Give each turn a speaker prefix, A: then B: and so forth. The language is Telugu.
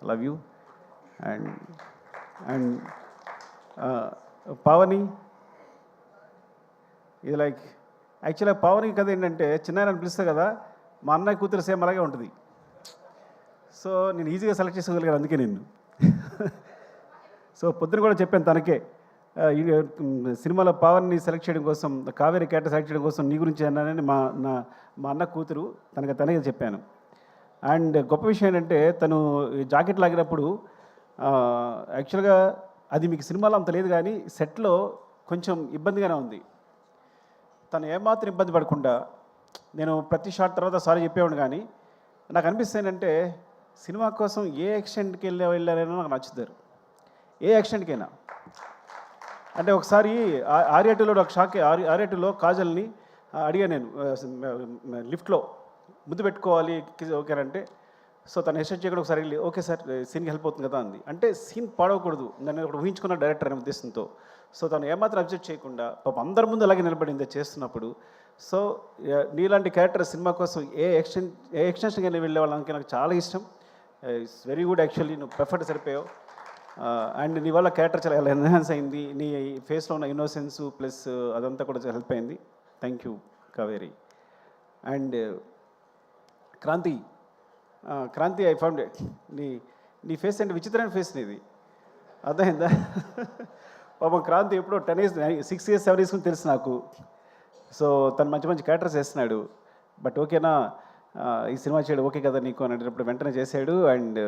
A: Love you. And and Pavani, ఇది లైక్ యాక్చువల్గా పావని కథ ఏంటంటే, చిన్నాయన పిలుస్తా కదా, మా అన్నయ్య కూతురు సేమ్ అలాగే ఉంటుంది. సో నేను ఈజీగా సెలెక్ట్ చేసుకోగలిగాను అందుకే నిన్ను. సో పొద్దున కూడా చెప్పాను తనకే, సినిమాలో పవన్ని సెలెక్ట్ చేయడం కోసం, కావేరి క్యారెక్టర్ సెలెక్ట్ చేయడం కోసం నీ గురించి అన్నానని మా అన్న కూతురు తనకే చెప్పాను. అండ్ గొప్ప విషయం ఏంటంటే, తను జాకెట్ లాగినప్పుడు యాక్చువల్గా అది మీకు సినిమాలో అంత లేదు, కానీ సెట్లో కొంచెం ఇబ్బందిగానే ఉంది. తను ఏమాత్రం ఇబ్బంది పడకుండా, నేను ప్రతి షాట్ తర్వాత సారీ చెప్పేవాడు, కానీ నాకు అనిపిస్తుంది ఏంటంటే, సినిమా కోసం ఏ ఎక్స్టెంట్కి వెళ్ళారైనా నాకు నచ్చుతారు, ఏ ఎక్స్టెంట్కైనా. అంటే ఒకసారి ఆర్యాటూలో ఒక షాక్, ఆర్యాటూలో కాజల్ని అడిగాను నేను, లిఫ్ట్లో ముద్దు పెట్టుకోవాలి ఓకేనంటే, సో తను హెస్టేట్ చేయకుండా ఒకసారి వెళ్ళి ఓకే సార్ సీన్కి హెల్ప్ అవుతుంది కదా అంది. అంటే సీన్ పాడవకూడదు, నన్ను ఒకటి ఊహించుకున్న డైరెక్టర్ అనే ఉద్దేశంతో. సో తను ఏమాత్రం అబ్జెక్ట్ చేయకుండా పాప అందరి ముందు అలాగే నిలబడింది చేస్తున్నప్పుడు. సో నీలాంటి క్యారెక్టర్ సినిమా కోసం ఏ ఎక్స్టెన్షన్కి వెళ్ళే వాళ్ళకి నాకు చాలా ఇష్టం. ఇట్స్ వెరీ గుడ్, యాక్చువల్లీ నువ్వు పర్ఫెక్ట్ సరిపోయావు. అండ్ నీ వల్ల క్యారెక్టర్ చాలా ఎన్హాన్స్ అయింది, నీ ఫేస్లో ఉన్న ఇన్నోసెన్స్ ప్లస్ అదంతా కూడా హెల్ప్ అయింది. Thank you Kaveri. And Kranti I found నీ ఫేస్ అంటే విచిత్రమైన ఫేస్ నీది, అర్థమైందా? పాపం క్రాంతి ఎప్పుడో 10 years 6 years 7 years తెలుసు నాకు. సో తను మంచి మంచి క్యారెక్టర్స్ వేస్తున్నాడు. బట్ ఓకేనా, ఈ సినిమా చేయడం ఓకే కదా నీకు అని అడిగినప్పుడు వెంటనే చేశాడు. అండ్